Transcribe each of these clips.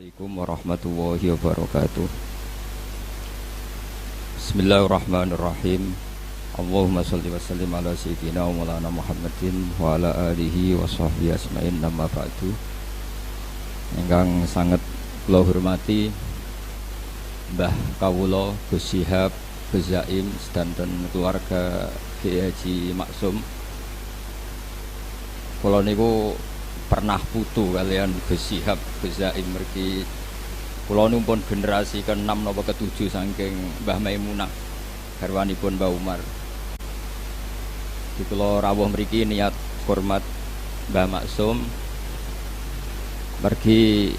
Assalamualaikum warahmatullahi wabarakatuh. Bismillahirrahmanirrahim. Allahumma sholli wa sallim ala sayyidina wa maulana Muhammadin wa ala alihi wa sahbihi asma'in, nama ba'du. Ingkang sangat kula hormati Mbah Kawula Gus Syihab, Gus Zaim sedanten keluarga Kiai Haji Maksum. Kula niku pernah putu kalian Gus Syihab, Gus Zaim mergi kula numpun generasi ke-6 napa ke-7 saking Mbah Maimunah garwanipun Mbah Umar. Di kula rawuh mriki niat hormat Mbah Maksum mergi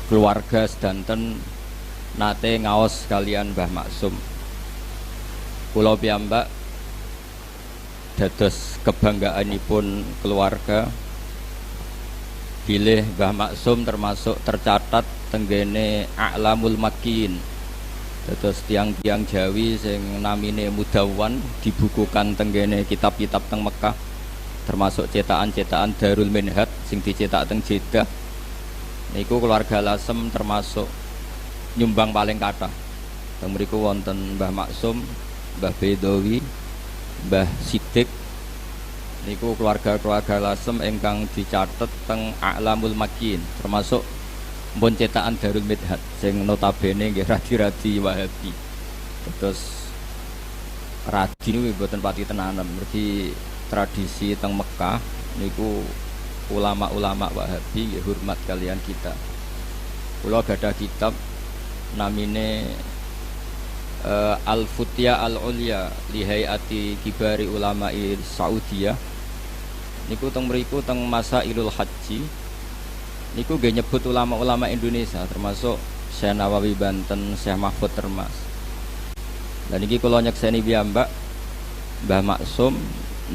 keluarga sedanten nate ngaos kalian Mbah Maksum. Kula piyambak dados kebanggaanipun keluarga bilih Mbah Maksum termasuk tercatat tenggene A'lamul Makin. Dados tiang-tiang Jawi sing namine Mudawwan dibukukan tenggene kitab-kitab teng Mekah, termasuk cetakan-cetakan Darul Minhaj sing dicetak teng Jeddah. Niku keluarga Lasem termasuk nyumbang paling kathah. Teng mriku wonten Mbah Maksum, Mbah Bedawi, Mbah Siddiq. Niku keluarga-keluarga Lasem ingkang dicatet teng A'lamul Makin, termasuk pun cetakan Darul Minhaj sing notabene nggih radi-radi Wahabi. Terus radi niku mboten pati tenanan, mergi tradisi teng Mekah niku ulama-ulama Wahabi nggih hormat kalian kita. Kula gadah kitab namine Al-Futya Al-Ulya li Hayati Kibari Ulama'i Saudiyah. Niku teng mriku teng Masailul Haji niku nggih nyebut ulama-ulama Indonesia termasuk Syekh Nawawi Banten, Syekh Mahfud Termas. Dan niki kula nyekseni piyambak Mbah Maksum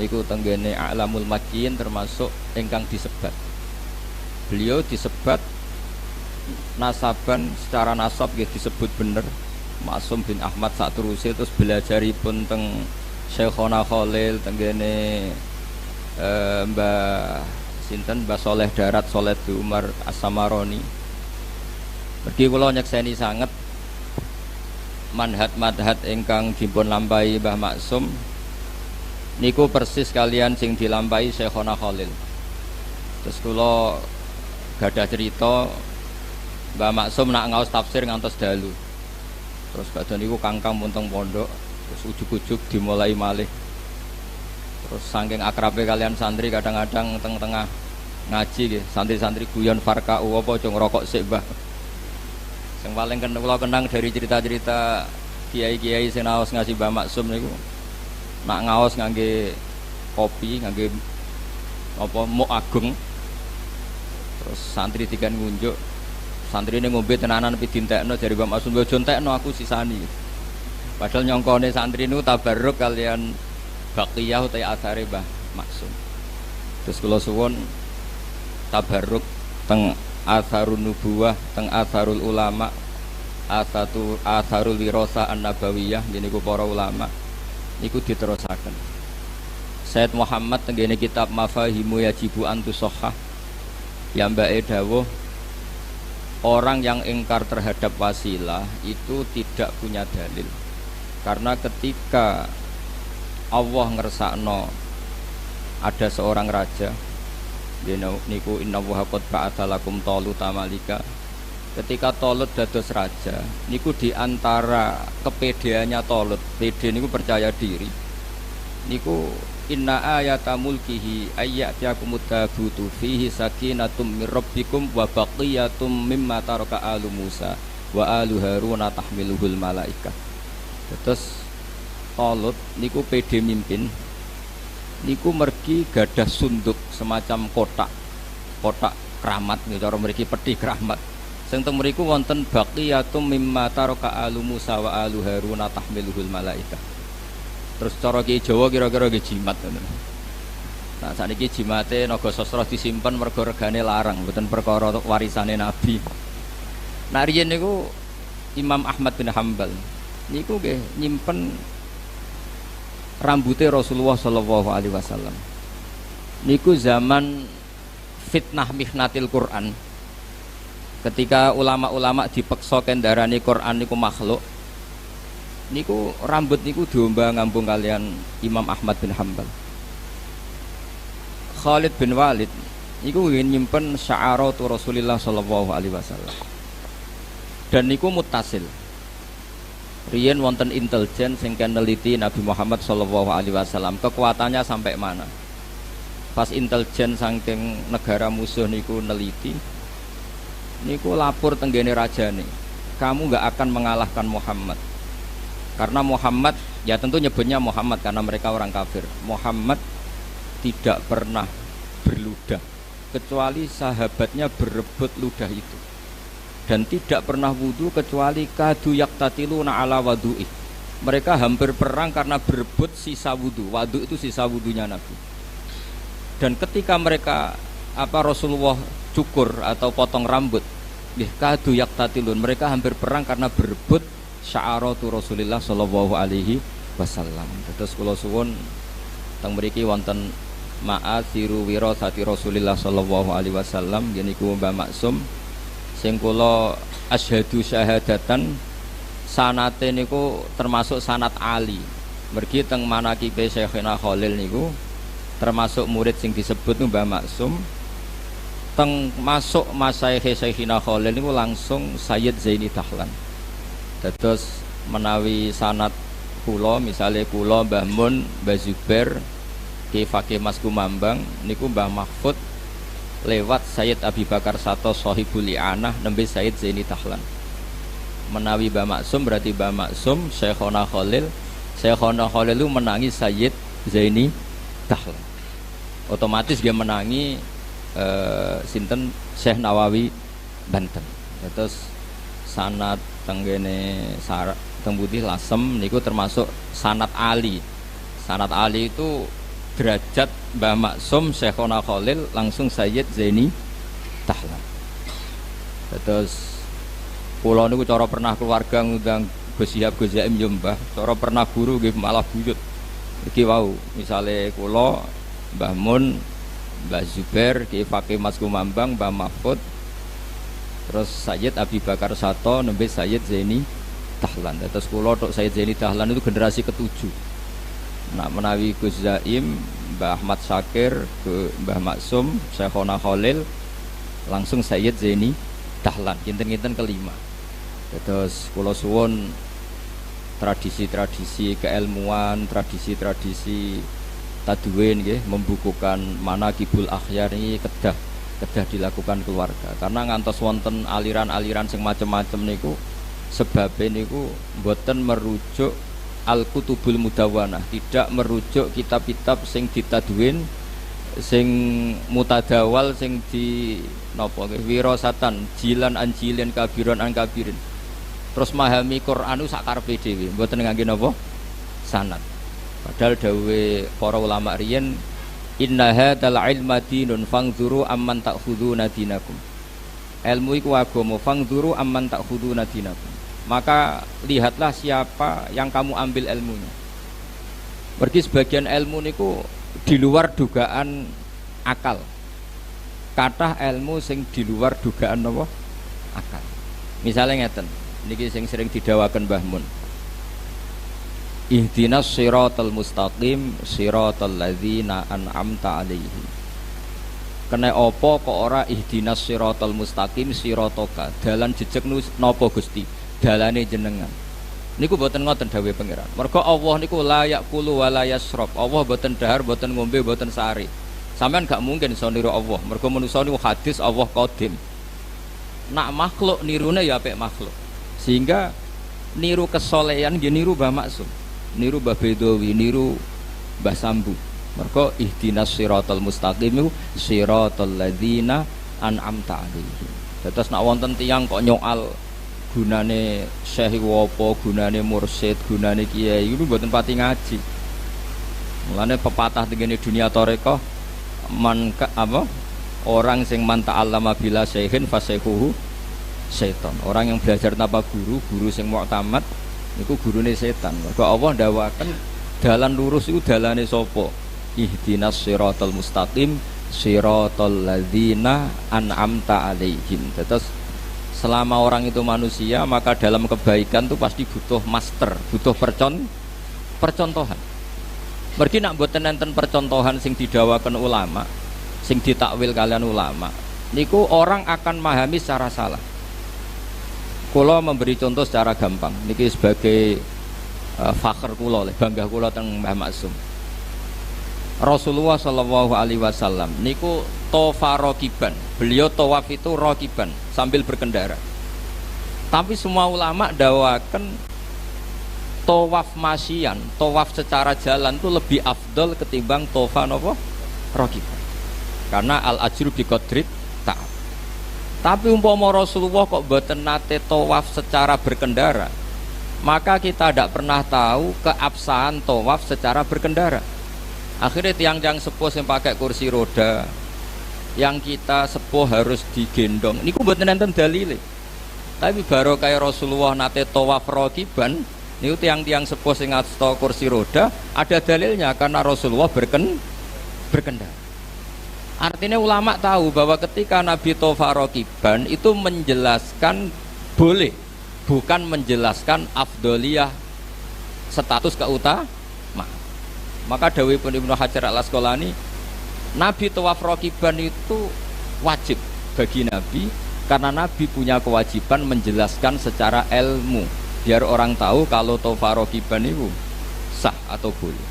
niku tenggene A'lamul Makin termasuk ingkang disebat. Beliau disebat nasaban secara nasab nggih disebut bener Maksum bin Ahmad saterusé, terus belajaripun teng Syekhona Khalil tenggene Mbah sinten Mbah Soleh Darat, Soleh di Umar As-Samaroni. Mergi kula nyekseni sanget manhaj-manhaj ingkang dipun lampahi Mbah Maksum niku persis kalian sing dilampahi Syekhona Khalil. Terus kula gadah cerita Mbah Maksum nak ngaos tafsir ngantos dalu. Terus badhe niku kangkang munteng pondok, terus ujug-ujug dimulai malih. Terus saking akrabe kalian santri kadang-kadang teng-tengah ngaji nggih, santri-santri guyon farkau apa aja ngrokok sik, Mbah. Sing paling kula kenang dari cerita-cerita kiai-kiai sing naos ngaji Mbah Maksum niku nak ngaos ngangge kopi, ngangge apa muk agung. Terus santri tigan ngunjuk, santrine ngombe tenanan pi dintekno jare Mbah Maksum, "Yo entekno aku sisani." Padahal nyongkone santri niku tabarruk kalian baqiyah utai athare Mbah Maksum. Terus kula suwun tabarruk teng atharun nubuwah, teng atharul ulama, atharul wirasa an-nabawiyah niku para ulama niku diterusaken. Sayyid Muhammad tenggene kitab Mafahimu Yajibu Antusahhah piyambake dawuh orang yang ingkar terhadap wasilah itu tidak punya dalil. Karena ketika Allah ngersakno ada seorang raja niku innallaha qad ba'atsa lakum taluta malika. Ketika Talut dados raja niku diantara kepedeannya Talut, pede niku percaya diri niku inna ayata mulkihi ayyatiyakumut tabutu fihi sakinatum mir rabbikum wa baqiyatum mimma taraka alu Musa wa alu Haruna tahmiluhul malaikah. Terus Talut niku pede mimpin niku mergi gadah sunduk semacam kotak keramat niku cara mriki peti keramat sing teng mriku wonten baqiyatum mimma taraka alu Musa wa alu Haruna tahmiluhul malaikah. Terus cara Ki Jawa kira-kira nggih jimat ngoten. Nah sakniki jimate naga sastra disimpen mergo regane larang, mboten perkara warisane Nabi. Nah riyen niku Imam Ahmad bin Hambal niku nggih nyimpen rambutnya Rasulullah Shallallahu Alaihi Wasallam. Niku zaman fitnah mihnatil Quran Ketika ulama-ulama dipeksa kendarani Quran niku makhluk, niku rambut niku diomba ngambung kalian Imam Ahmad bin Hanbal. Khalid bin Walid niku ingin nyimpen sya'aratu Rasulillah sallallahu alaihi wasallam. Dan niku mutasil. Riyen wonten intelijen sing neliti Nabi Muhammad sallallahu alaihi wasallam, kekuatannya sampai mana. Pas intelijen saking negara musuh niku neliti, niku lapor tenggene rajane, kamu nggak akan mengalahkan Muhammad. Karena Muhammad, ya tentu nyebutnya Muhammad karena mereka orang kafir. Muhammad tidak pernah berludah kecuali sahabatnya berebut ludah itu, dan tidak pernah wudu kecuali kadu yaktatiluna ala wadu'i. Mereka hampir perang karena berebut sisa wudu. Wadu itu sisa wudunya Nabi. Dan ketika mereka Rasulullah cukur atau potong rambut, kadu yaktatilun, mereka hampir perang karena berebut sya'aratu Rasulillah sallallahu alaihi wasallam. Terus kula suwun teng mriki wonten ma'athiru wirasati Rasulillah sallallahu alaihi wasallam, niku Mbah Maksum sing kula asyhadu syahadatan sanate niku termasuk sanat ali. Mergi teng manaqibe Syekhina Khalil niku termasuk murid sing disebut Mbah Maksum. Teng masuk masaikh Syekhina Khalil niku langsung Sayyid Zaini Dahlan. Dados menawi sanad kula, misale kula Mbah Mun, Mbah Zubair, Ki Fakih Mas Kumambang niku Mbah Mahfud lewat Sayyid Abi Bakar Sato Sohibul I'anah nembe Sayyid Zaini Dahlan. Menawi Mbah Maksum berarti Mbah Maksum Syekhona Khalil. Syekhona Khalil itu menangi Sayyid Zaini Dahlan. Otomatis dia menangi sinten Syekh Nawawi Banten. Terus sanad tenggene teng putih lasem niku termasuk sanad ali. Sanad ali itu derajat Mbah Maksum Syekhona Khalil langsung Sayyid Zaini Dahlan. Terus kula niku cara pernah keluarga ngundang Gus Syihab Gus Zaim yo Mbah, cara pernah guru nggih malah buyut. Iki wau misale kula Mbah Mun, Mbah Zubair, Ki Fakih Mas Kumambang, Mbah Mahfud, terus Sayyid Abi Bakar Sato nembe Sayyid Zaini Dahlan. Terus kula tok Sayyid Zaini Dahlan itu generasi ketujuh. Nah menawi Gus Zaim, Mbah Ahmad Syakir, Mbah Maksum, Syekhona Khalil langsung Sayyid Zaini Dahlan, kinten-kinten kelima. Terus kula suwun tradisi-tradisi keilmuan, tradisi-tradisi tadwin nggih, membukukan manaqibul akhyar ini kedah dilakukan keluarga. Karena ngantos wonten aliran-aliran sing macem-macem niku sebabnya niku mboten merujuk Al-Kutubul Mudawwanah, tidak merujuk kitab-kitab sing ditadwin, sing mutadawal, sing di napa nggih wirasatan, jilan an jilin, kabiron an kabirin. Terus memahami Quran sak karepe dhewe, mboten ngangge napa sanad. Padahal dawuhe para ulama riyen, inna hadzal ilma dinun fangzuru amman ta'khuduna dinakum. Ilmu iku agama, fangzuru amman ta'khuduna dinakum. Maka lihatlah siapa yang kamu ambil ilmunya. Pergi sebagian ilmu niku di luar dugaan akal. Kathah ilmu sing di luar dugaan apa? Akal. Misalnya ngeten, niki sing sering didawaken Mbah Mun. Ihdinas siratal mustaqim siratal ladzina an'amta 'alaihim. Kena apa kok ora ihdinas siratal mustaqim siratoka, dalan jejeg napa Gusti? Dalane jenengan. Niku boten ngoten dawuhe pangeran. Mergo Allah niku la yaqulu wa la yasrab. Allah boten dahar, boten ngombe, boten sari. Sampeyan gak mungkin iso niru Allah. Mergo manusa niku hadis Allah qadim. Nak makhluk nirune ya apik makhluk. Sehingga niru kesolehan nggih niru Mbah Maksum, niru Mbah Bedawi, niru Mbah Sambu. Mergo ihdinas siratal mustaqim siratal ladzina an'amta 'alaihim. Terus nak wonten tiyang kok nyoal gunane syekh apa, gunane mursyid, gunane kiai itu mboten pati ngaji. Mulane pepatah tengene dunia tarekah orang sing man ta'allama bila syekhin fasayhuhu setan. Orang yang belajar tanpa guru, guru sing mu'tamad niku gurune setan. Mergo Allah ndawaken dalan lurus iku dalane sapa? Ihdinas siratal mustaqim siratal ladzina an'amta 'alaihim. Terus Selama orang itu manusia, maka dalam kebaikan itu pasti butuh master, butuh percontohan. Mergi nak mboten enten percontohan sing didawakan ulama, sing ditakwil kalian ulama, niku orang akan memahami secara salah. Kula memberi contoh secara gampang, niki sebagai fakhr kula, bangga kula teng Mbah Maksum. Rasulullah Shallallahu Alaihi Wasallam niku tofa rokiban, beliau tawaf itu rokiban sambil berkendara. Tapi semua ulama dawakan tawaf masyian, tawaf secara jalan itu lebih afdol ketimbang tofa nopo rokiban. Karena al ajru bi qadrit ta'ab. Tapi umpama Rasulullah kok boten nate tawaf secara berkendara, maka kita tidak pernah tahu keabsahan tawaf secara berkendara. Akhirnya tiang-tiang sepuh yang pakai kursi roda, yang kita sepuh harus digendong. Ini mboten enten dalile. Tapi baru kayak Rasulullah nate tawaf rokiban, ini tiang-tiang sepuh yang ngasto kursi roda, ada dalilnya karena Rasulullah berkendara. Artinya ulama tahu bahwa ketika Nabi tawaf rokiban itu menjelaskan boleh, bukan menjelaskan afdoliyah status keutamaan. Maka dawuhipun Ibnu Hajar Al-Asqalani, Nabi tawaf rokiban itu wajib bagi Nabi karena Nabi punya kewajiban menjelaskan secara ilmu biar orang tahu kalau tawaf rokiban itu sah atau boleh.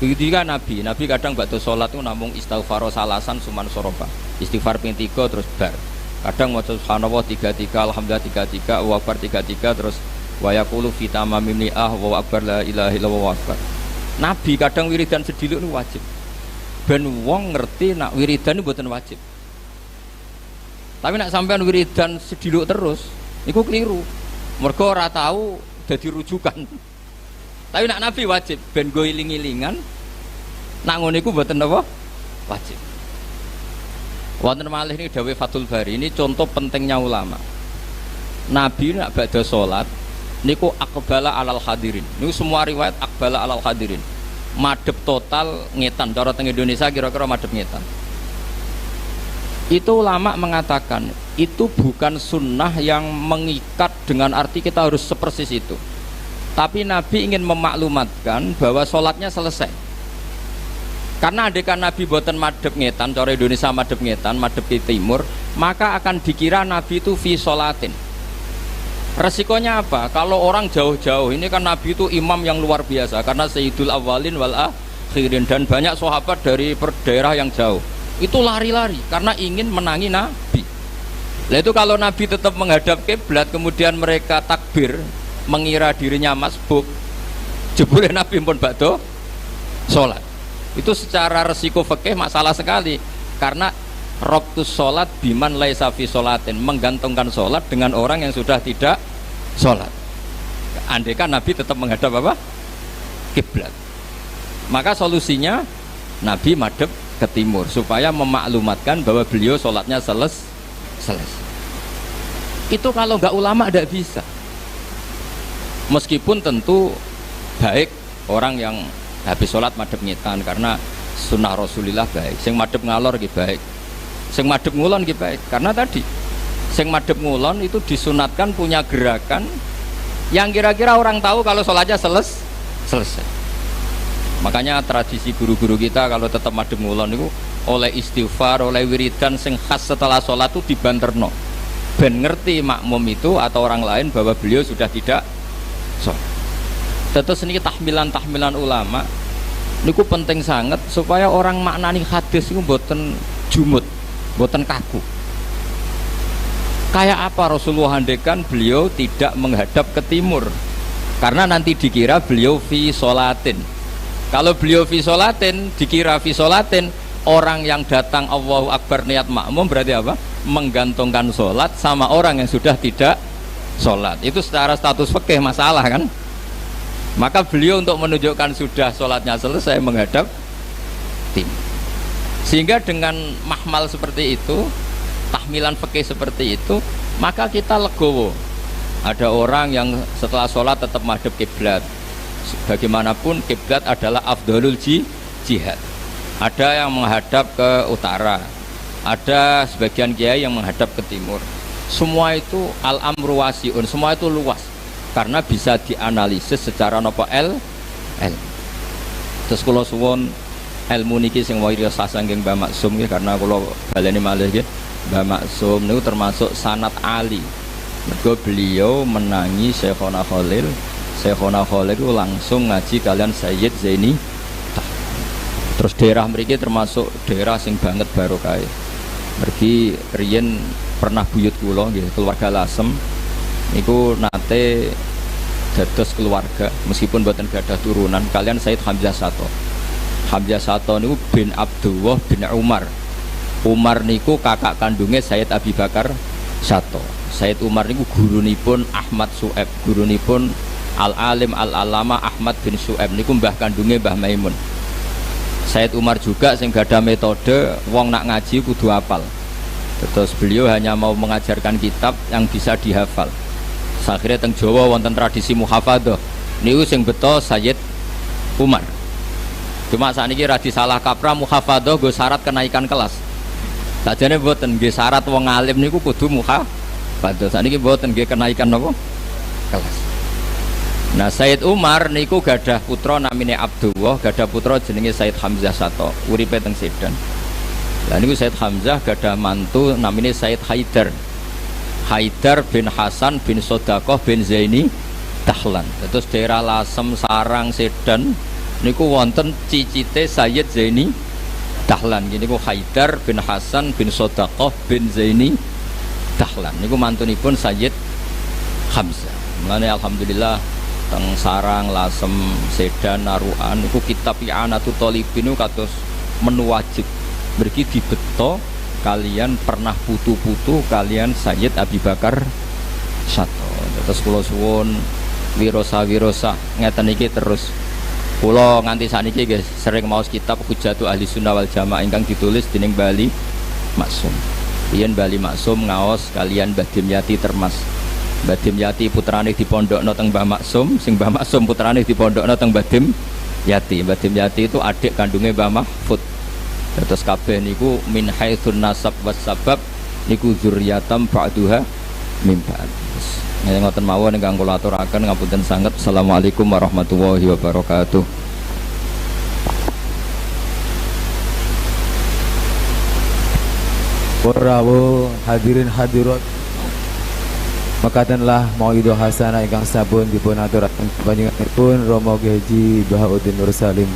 Begitu juga Nabi kadang waktu sholat itu namung istighfar salasan suman sorofa, istighfar ping 3 terus bar. Kadang maca subhanallah 33, alhamdulillah 33, wa akbar 33 terus wa yaqulu fi tamamim ni'ah wa akbar la ilaha illallah wa akbar. Nabi kadang wiridan sediluk itu wajib. Ben wong ngerti nak wiridan itu bukan wajib. Tapi nak sampean wiridan sediluk terus, itu keliru. Mergo ora tahu dadi rujukan. Tapi nak Nabi wajib, ben go iling-ilingan. Nak ngono iku mboten apa? Wajib. Wonten malih niki dawuh Fathul Bari, ini contoh pentingnya ulama. Nabi nak badhe salat niku aqbala alal hadirin. Niku semua riwayat aqbala alal hadirin. Madhep total ngetan. Cara teng Indonesia kira-kira madhep ngetan. Itu ulama mengatakan itu bukan sunnah yang mengikat dengan arti kita harus sepersis itu. Tapi Nabi ingin memaklumatkan bahwa sholatnya selesai. Karena adekan Nabi boten madhep ngetan, cara Indonesia madhep ngetan, madhep ke timur, maka akan dikira Nabi itu fi sholatin. Resikonya apa? Kalau orang jauh-jauh, ini kan Nabi itu imam yang luar biasa karena sayyidul awwalin wal akhirin, dan banyak sahabat dari daerah yang jauh itu lari-lari karena ingin menangi Nabi. Nah itu kalau Nabi tetap menghadap kiblat kemudian mereka takbir mengira dirinya masbuk, jebule Nabi pun badhe salat. Itu secara resiko fikih masalah sekali karena Roktus sholat biman laisa fi sholatin, menggantungkan sholat dengan orang yang sudah tidak sholat. Andaikan Nabi tetap menghadap apa? Kiblat. Maka solusinya Nabi madhep ke timur supaya memaklumatkan bahwa beliau sholatnya selesai. Itu kalau nggak ulama tidak bisa. Meskipun tentu baik orang yang habis sholat madhep ngetan karena sunnah Rasulillah baik. Sing madhep ngalor gitu baik. Sing madhep ngulon gitu baik, karena tadi sing madhep ngulon itu disunatkan punya gerakan yang kira-kira orang tahu kalau sholatnya selesai. Makanya tradisi guru-guru kita kalau tetap madhep ngulon itu oleh istighfar, oleh wiridan sing khas setelah sholat itu dibanterno ben ngerti makmum itu atau orang lain bahwa beliau sudah tidak sholat. Terus ini tahmilan ulama niku penting sangat supaya orang maknani hadis itu mboten jumut, mboten kaku. Kayak apa Rasulullah handekan beliau tidak menghadap ke timur karena nanti dikira beliau fi sholatin. Kalau beliau fi sholatin dikira fi sholatin, orang yang datang Allahu Akbar niat makmum berarti apa? Menggantungkan sholat sama orang yang sudah tidak sholat. Itu secara status fikih masalah kan. Maka beliau untuk menunjukkan sudah sholatnya selesai menghadap timur. Sehingga dengan mahmal seperti itu, tahmilan fikih seperti itu, maka kita legowo. Ada orang yang setelah sholat tetap madhep kiblat. Bagaimanapun kiblat adalah afdhalul jihad. Ada yang menghadap ke utara, ada sebagian kiai yang menghadap ke timur. Semua itu al-amru wasiun, semua itu luas karena bisa dianalisis secara nopo L. Terus kula suwun ilmu niki sing wirasa saking Mbah Maksum nggih karena kula baleni malih nggih. Mbah Maksum niku termasuk sanad ali. Mergo beliau menangi Syekhona Khalil. Syekhona Khalil itu langsung ngaji kalian Sayyid Zaini. Terus daerah mriki termasuk daerah sing banget barokah. Mergi riyen pernah buyut kula nggih, keluarga Lasem niku nate dados keluarga meskipun mboten gadah turunan kalian Sayyid Hamzah Sato. Hamzah Sato niku bin Abdullah bin Umar. Umar niku kakak kandungnya Sayyid Abi Bakar Sato. Sayyid Umar niku gurunipun Ahmad Su'eb, gurunipun Al-Alim Al-Alama Ahmad bin Su'eb niku mbah kandungnya Mbah Maimun. Sayyid Umar juga sing gadah metode wong nak ngaji kudu hafal. Terus beliau hanya mau mengajarkan kitab yang bisa dihafal. Akhirnya teng Jawa wonten tradisi muhafadzah. Niku sing beto Sayyid Umar. Cuma sakniki ra disalah kaprah muhafadzah nggo syarat kenaikan kelas. Sajane mboten nggih syarat wong alim niku kudu muhafadzah. Sakniki mboten nggih kenaikan napa? Kelas. Nah Sayyid Umar niku gadah putra namine Abdullah, gadah putra jenenge Sayyid Hamzah Sato, uripe teng Sedan. Lah niku Sayyid Hamzah gadah mantu namine Sayyid Haidar. Haidar bin Hasan bin Sodaqoh bin Zaini Dahlan. Terus daerah Lasem, Sarang, Sedan niku wonten cicite Sayyid Zaini Dahlan. Gini niku Haidar bin Hasan bin Sodaqoh bin Zaini Dahlan. Niku mantunipun Sayyid Hamzah. Mulane alhamdulillah teng Sarang, Lasem, Sedan, Naruan niku kitab I'anatul Thalibin niku kados menu wajib. Mriki dibeto kalian pernah putu-putu kalian Sayyid Abi Bakar Sato. Terus kula suwun wirosa ngeten iki terus kula nganti saniki guys sering maos kitab Hujjatul Ahli Sunnah wal Jamaah ingkang ditulis dening Bali Maksum. Yen Bali Maksum ngaos kalian Mbah Dimyati Termas. Mbah Dimyati putrane dipondhokno teng Mbah Maksum, sing Mbah Maksum putrane dipondhokno teng Mbah Dimyati. Mbah Dimyati itu adik kandungnya Mbah Mahfud. Terus kabeh niku min haitsun nasab was sabab niku zuriyatam ba'duha min ba'd. Nek ngoten mawon ingkang kula aturaken ngapunten sanget. Assalamualaikum warahmatullahi wabarakatuh. Warawu hadirin hadirat. Makatenlah mauidul hasanah ingkang sabun dipun aturaken panjenenganipun Romo Haji Bahauddin Nur Salim.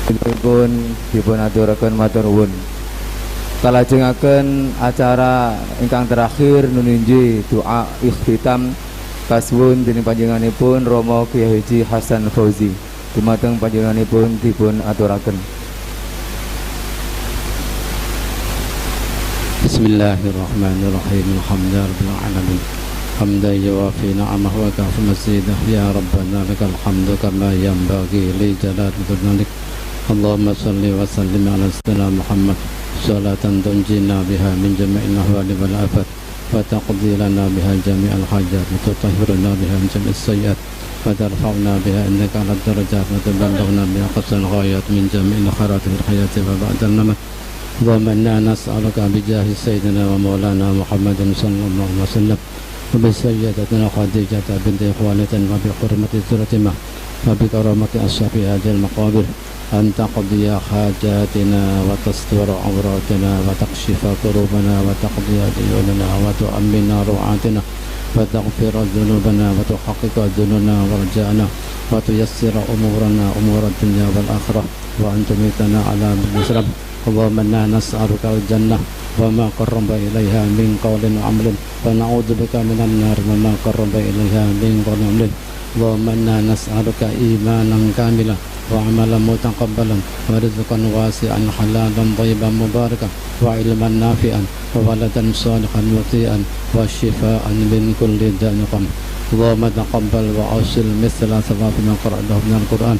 Dipun aturaken matur nuwun. Kalajengaken acara ingkang terakhir nununji doa ikhtitam kaswun dening panjenenganipun Romo Kiai Haji Hasan Fauzi. Dumateng panjenenganipun dipun aturaken. Bismillahirrahmanirrahim. Alhamdulillahirabbil alamin. Hamdan yuwafi ni'amahu wa kafi mazidah. Ya Rabbana lakal hamdu kama yanbaghi li jalali wajhik. Allahumma salli wa sallim ala sayyidina Muhammad salatan tunjina biha min jami'il ahwali wal afat wa taqdi lana biha jami'al hajat wa tutahhiruna biha min jami'is sayyi'at wa tarfa'una biha innaka 'alad darajat wa tuballighuna biha aqsal ghayat min jami'il khairatil hayati wa ba'dal mamat. Allahumma inna nas'aluka bi jahi sayyidina wa maulana Muhammadin sallallahu alaihi wasallam wa bi sayyidatina Khadijah binti Khuwailid wa bi hurmati Fatimah wa bi karamati ashabi hadhil maqabir an taqdiya hajatina wa tastur awratina wa takshifa kurubana wa taqdiya diyunana wa tu'ammina ru'atina wa taghfira dhunubana wa tuhaqqiqa dhununa wa raja'ana wa tuyassira umurana umura dunya wal akhirah wa antumitana ala bisrab. Allahumma inna nas'aluka al-jannah wa ma qarraba ilaiha min qawlin wa amalin wa na'udzubika minan nar wa ma qarraba ilaiha min qawlin wa amalin. Allahumma inna nas'aluka imanan kamilan wa amalan mutaqabbalan wa rizqan wasi'an halalan thayyiban mubarakan wa ilman nafi'an wa waladan salihan muti'an wa shifaan min kulli da'in. Allahumma taqabbal wa awsil mithla thawabi ma qara'nahu min al-Qur'an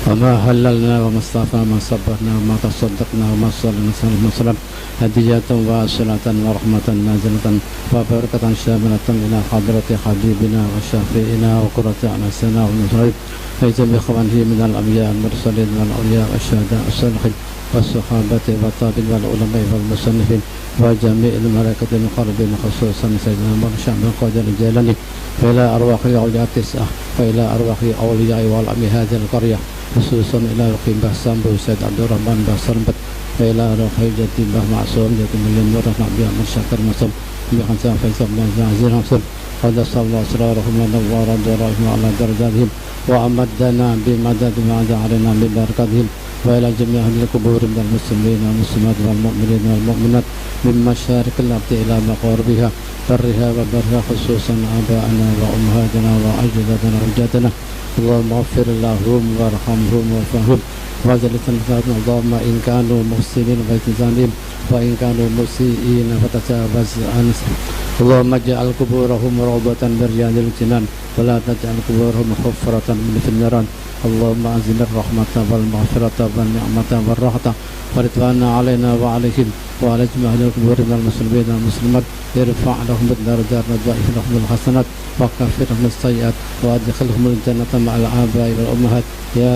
wa ma halalna wa mustafa ma sabarna wa ma tasaddaqna wa ma sallallahu alaihi wasallam hadiyatan wa salatan wa rahmatan nazilatan wa barakatan syamilatan ila hadrati habibina wa syafi'ina wa qurrati a'yunina wa nusrati فيجب إخوانه من الأنبياء المرسلين والأولياء والشهداء والصالحين والصحابة والتابعين والعلماء والمصنفين وجميع الملائكة المقربين خصوصا سيدنا مرشد بن قادر الجيلاني وإلى أرواح أولياء التسعة وإلى أرواح أولياء والعلم هذه القرية خصوصا إلى رقيب بحسام سيد عبد الرحمن بحسرمبت وإلى روح جدي بح معصوم جدي مليون نور نبي أحمد شاكر مصر بخمسة فيصل بن عزيز مصر قد صلى أسرارهم ونور درائهم على درجاتهم وأمدنا بمدد ما عدا علينا من بركاتهم وإلى جميع أهل القبور من المسلمين والمسلمات والمؤمنين والمؤمنات من مشارق الأرض إلى مغاربها برها وبرها خصوصا آباءنا وأمهاتنا وأجدادنا وجدنا اللهم اغفر لهم وارحمهم وارحمهم وجلت الفاتحة اللهم إن كانوا محسنين فالتزامهم وإن كانوا مسيئين فتجاوز عنهم اللهم اجعل قبورهم روضة من رياض الجنان ولا تجعل قبورهم حفرة من في النيران اللهم أنزل الرحمة والمغفرة والنعمة والرحمة ورضوانا علينا وعليهم وعلى جميع القبور من المسلمين والمسلمات ارفع لهم الدرجات وضاعف لهم الحسنات وكفر لهم السيئات وادخلهم الجنة مع الآباء والأمهات يا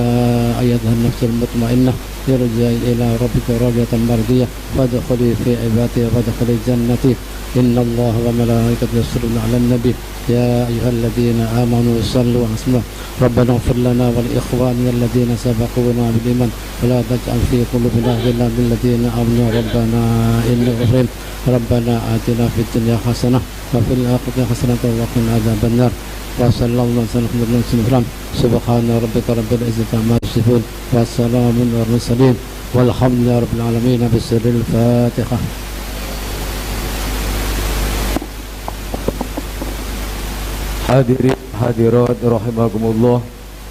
أيتها النفس المطمئنة ارجعي إلى ربك راضية مرضية فادخلي في عبادي وادخلي جنتي إن الله وملائكته يصلون على النبي يا أيها الذين آمنوا صلوا وسلموا ربنا اغفر لنا ولإخواننا الذين سبقونا بالإيمان ولا تجعل في قلوبنا غلا للذين آمنوا ربنا إنك رحيم ربنا آتنا في الدنيا حسنة وفي الآخرة حسنة وقنا عذاب النار وصلى الله وسلم على رسول سبحان ربك رب العزة عما يصفون والسلام على المرسلين والحمد لله رب العالمين بسر الفاتحة. Hadirin hadirat rahimakumullah,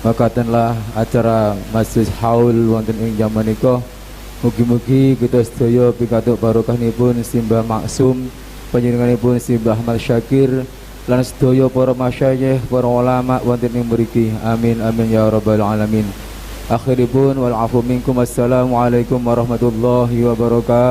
makatenlah acara Masjid Haul wonten ing jaman menika mugi-mugi kita sedaya pikantuk barokahipun Simbah Maksum, panjenenganipun Simbah Ahmad Syakir lan sedaya para masyayikh, para ulama wonten ing mriki. Amin amin ya rabbal alamin. Akhiripun wal afu minkum. Assalamualaikum warahmatullahi wabarakatuh.